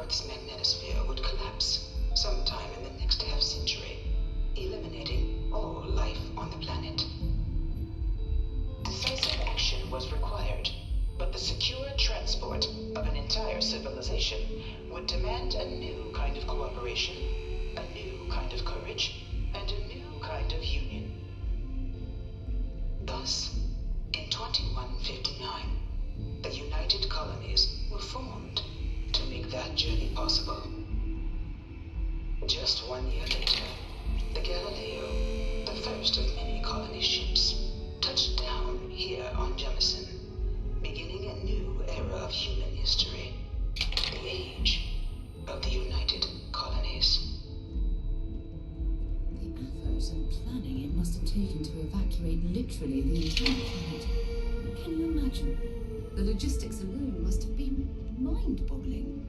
Earth's magnetosphere would collapse sometime in the next half-century, eliminating all life on the planet. Decisive action was required, but the secure transport of an entire civilization would demand a new kind of cooperation, a new kind of courage, and a new kind of union. Thus, in 2159, the United Colonies were formed to make that journey possible. Just 1 year later, the Galileo, the first of many colony ships, touched down here on Jemison, beginning a new era of human history, the age of the United Colonies. The effort and planning it must have taken to evacuate literally the entire planet. Can you imagine? The logistics alone must have been mind-boggling.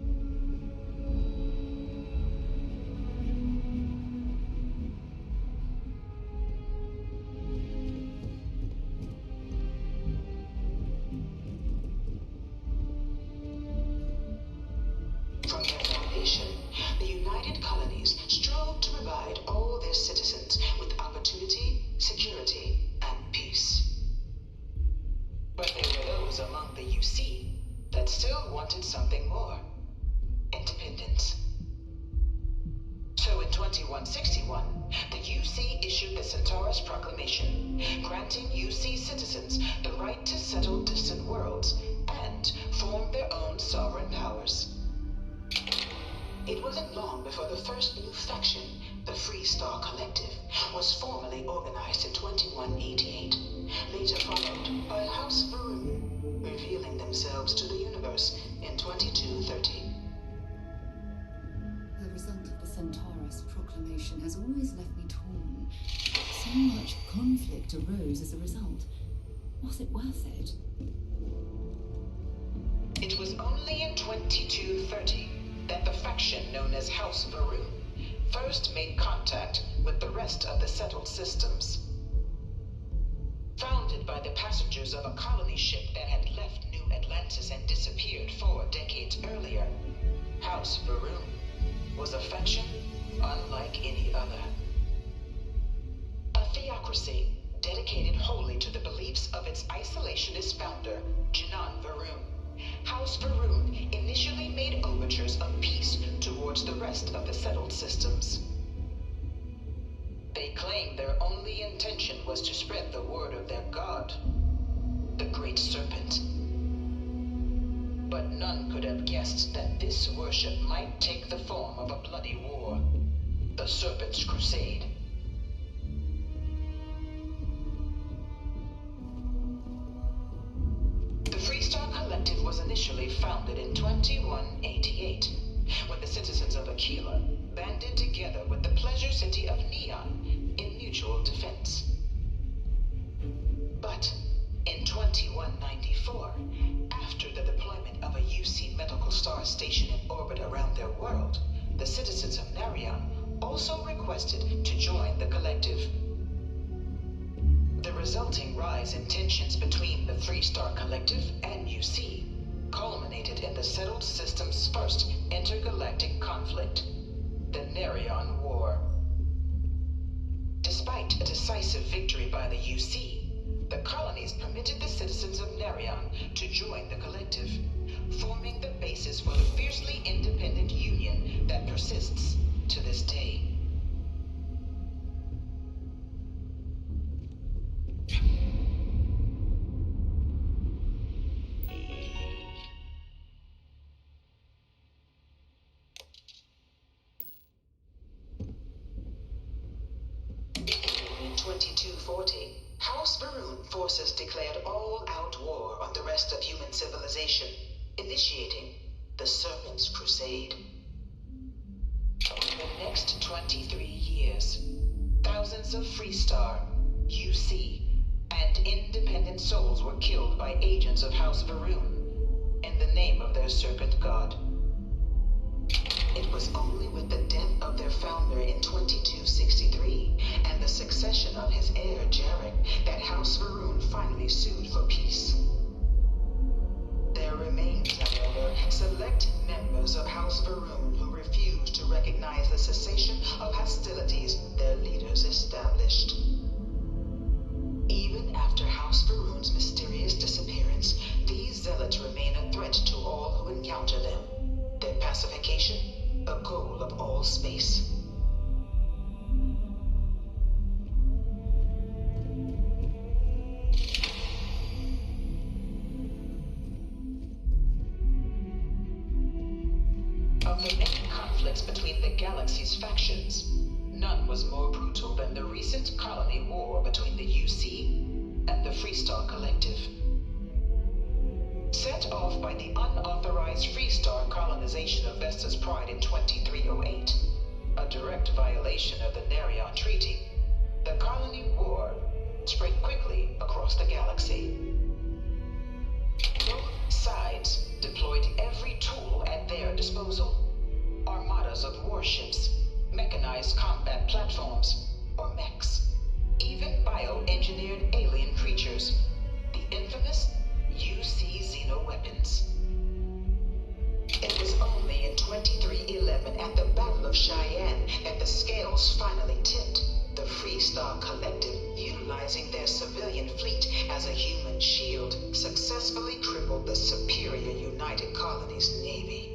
From their foundation, the United Colonies strove to provide all their citizens with opportunity, security, and peace. But there were those among the UC that still wanted something more: independence. So in 2161, the UC issued the Centaurus Proclamation, granting UC citizens the right to settle distant worlds and form their own sovereign powers. It wasn't long before the first new faction, the Free Star Collective, was formally organized in 2188, later followed by House Varun, revealing themselves to the universe in 2230. The result of the Centaurus Proclamation has always left me torn. So much conflict arose as a result. Was it worth it? It was only in 2230 that the faction known as House Varun first made contact with the rest of the settled systems. Founded by the passengers of a colony ship that had left New Atlantis and disappeared 4 decades earlier, House Varun was a faction unlike any other. A theocracy dedicated wholly to the beliefs of its isolationist founder, Janan Varun. House Varun initially made overtures of peace towards the rest of the settled systems. They claimed their only intention was to spread the word of their god, the Great Serpent. But none could have guessed that this worship might take the form of a bloody war, the Serpent's Crusade. The Freestar Collective was initially founded in 2188, when the citizens of Aquila banded together with the pleasure city of Neon in mutual defense. But in 2194, after the deployment of a UC medical star station in orbit around their world, the citizens of Narion also requested to join the collective. The resulting rise in tensions between the Freestar Collective and UC culminated in the settled system's first intergalactic conflict, the Narion War. Despite a decisive victory by the UC, the colonies permitted the citizens of Narion to join the collective, forming the basis for the fiercely independent union that persists to this day. In 2240, House Varun forces declared all-out war on the rest of human civilization, initiating the Serpent's Crusade. Over the next 23 years, thousands of Freestar, UC, and independent souls were killed by agents of House Varun in the name of their serpent god. It was only with the death of their founder in 2263 and the succession of his heir, Jarek, that House Varun finally sued for peace. There remains, however, select members of House Varun galaxy's factions, none was more brutal than the recent colony war between the UC and the Freestar Collective. Set off by the unauthorized Freestar colonization of Vesta's Pride in 2308, a direct violation of the Nerion Treaty, the colony war spread quickly across the galaxy. Both sides deployed every tool at their disposal. Armadas of warships, mechanized combat platforms, or mechs, even bioengineered alien creatures, the infamous UC xenoweapons. It was only in 2311 at the Battle of Cheyenne that the scales finally tipped. The Freestar Collective, utilizing their civilian fleet as a human shield, successfully crippled the superior United Colonies Navy.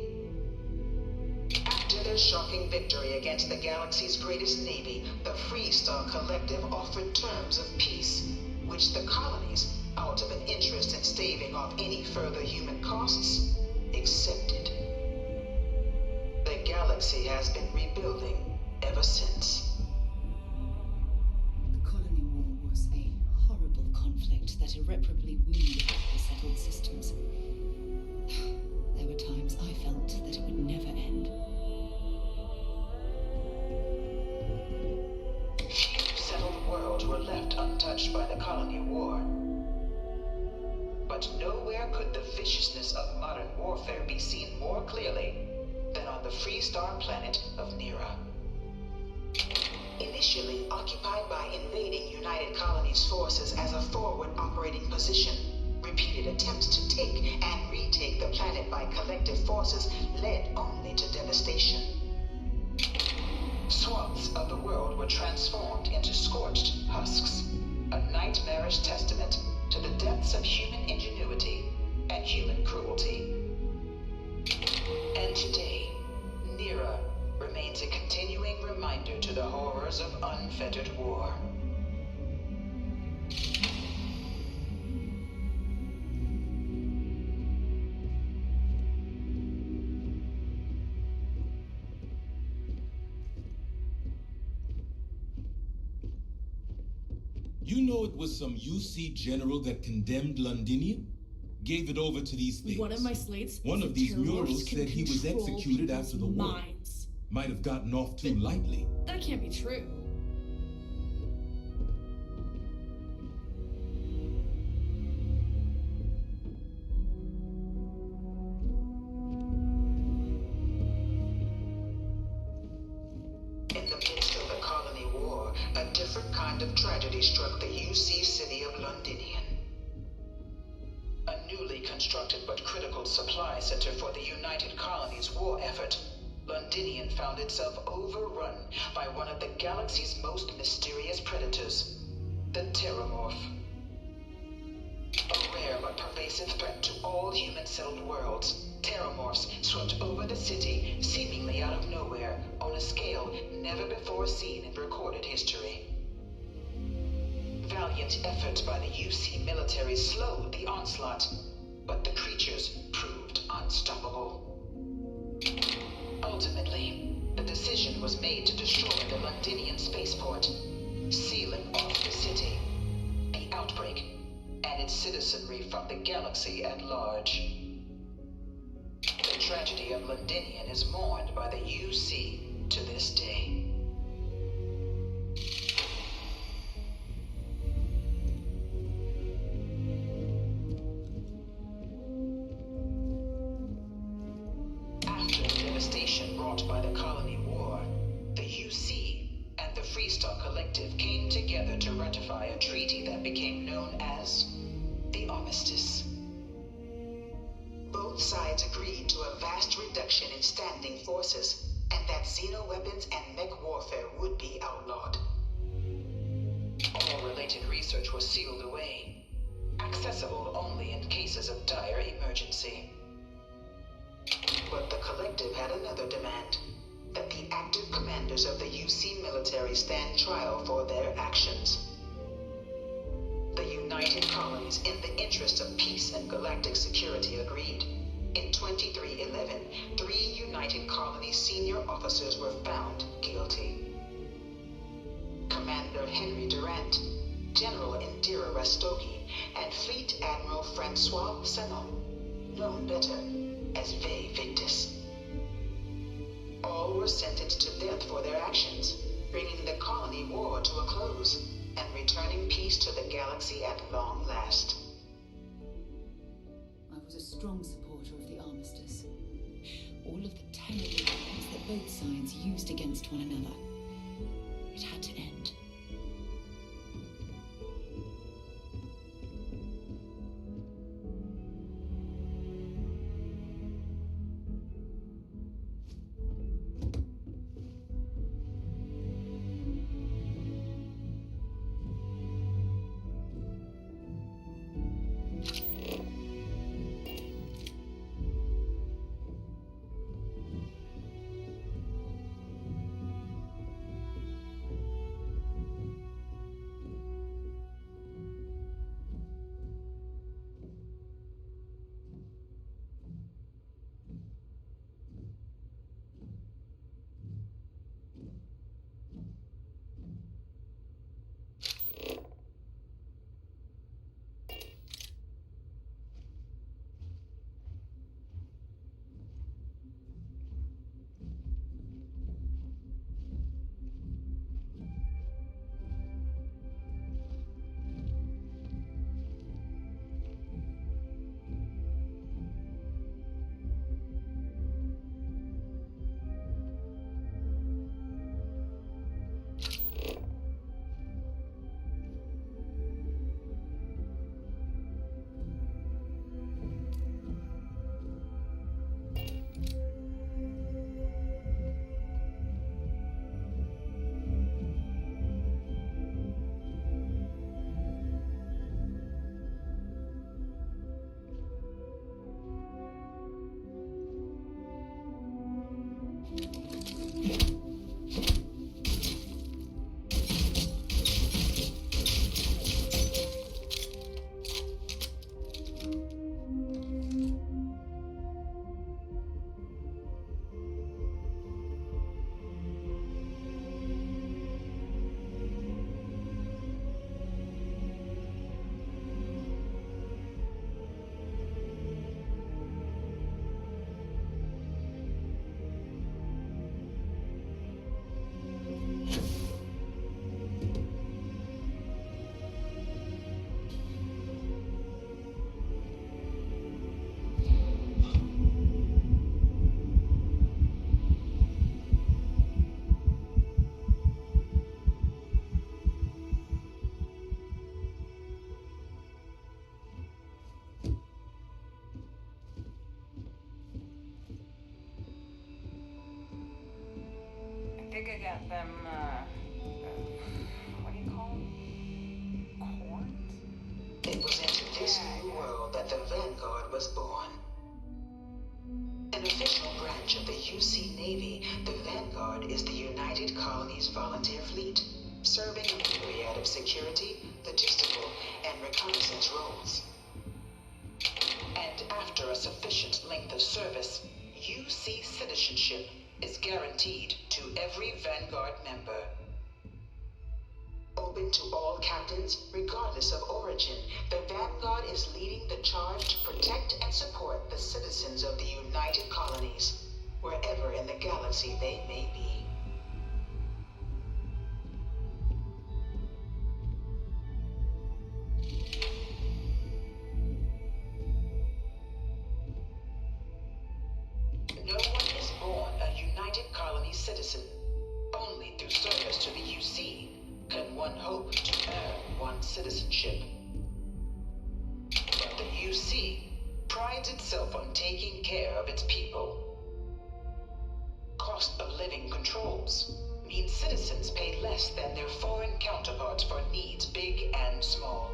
After their shocking victory against the galaxy's greatest navy, the Freestar Collective offered terms of peace, which the colonies, out of an interest in staving off any further human costs, accepted. The galaxy has been rebuilding ever since. The Colony War was a horrible conflict that irreparably wounded the settled systems. There were times I felt that it would never end. Few settled worlds were left untouched by the Colony War. But nowhere could the viciousness of modern warfare be seen more clearly than on the Freestar planet of Nera. Initially occupied by invading United Colonies forces as a forward operating position, repeated attempts to take and retake the planet by collective forces led only to devastation. Swaths of the world were transformed into scorched husks, a nightmarish testament to the depths of human ingenuity and human cruelty. And today, Nera remains a continuing reminder to the horrors of unfettered war. You know it was some UC general that condemned Londinium? Gave it over to these things. One of my slates. One of these murals said he was executed after the war. Minds. Might have gotten off too lightly. That can't be true. In the midst of the Colony War, a different kind of tragedy struck the UC city of Londinian. A newly constructed but critical supply center for the United Colonies' war effort, Londinian found itself overrun by one of the galaxy's most mysterious predators, the Terramorph. A rare but pervasive threat to all human-settled worlds, Terramorphs swept over the city, seemingly out of nowhere, on a scale never before seen in recorded history. Valiant efforts by the UC military slowed the onslaught, but the creatures proved unstoppable. Ultimately, the decision was made to destroy the Londinian spaceport, sealing off the city, the outbreak, and its citizenry from the galaxy at large. The tragedy of Londinian is mourned by the UC to this day. After the devastation wrought by the Colony War, the UC and the Freestar Collective came together to ratify a treaty that became known as the Armistice. Both sides agreed to a vast reduction in standing forces, and that xenoweapons and mech warfare would be outlawed. All related research was sealed away, accessible only in cases of dire emergency. But the Collective had another demand, that the active commanders of the UC military stand trial for their actions. The United Colonies, in the interest of peace and galactic security, agreed. In 2311, 3 United Colonies senior officers were found guilty. Commander Henry Durant, General Indira Rastogi, and Fleet Admiral Francois Senon, known better as Ve Victus. All were sentenced to death for their actions, bringing the colony war to a close and returning peace to the galaxy at long last. I was a strong supporter of the armistice. All of the terrible weapons that both sides used against one another. It had to end. I think I got them, what do you call them? Corns? It was into this new world that the Vanguard was born. An official branch of the UC Navy, the Vanguard is the United Colonies Volunteer Fleet, serving a myriad of security, logistical, and reconnaissance roles. And after a sufficient length of service, UC citizenship is guaranteed to every Vanguard member. Open to all captains, regardless of origin, the Vanguard is leading the charge to protect and support the citizens of the United Colonies, wherever in the galaxy they may be. No one is born a United Colonies citizen. Only through service to the UC can one hope to earn one's citizenship. But the UC prides itself on taking care of its people. Cost of living controls mean citizens pay less than their foreign counterparts for needs big and small.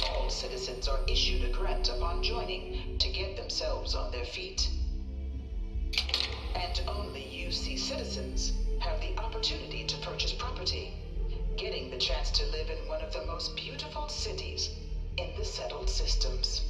All citizens are issued a grant upon joining to get themselves on their feet. And only UC citizens have the opportunity to purchase property, getting the chance to live in one of the most beautiful cities in the settled systems.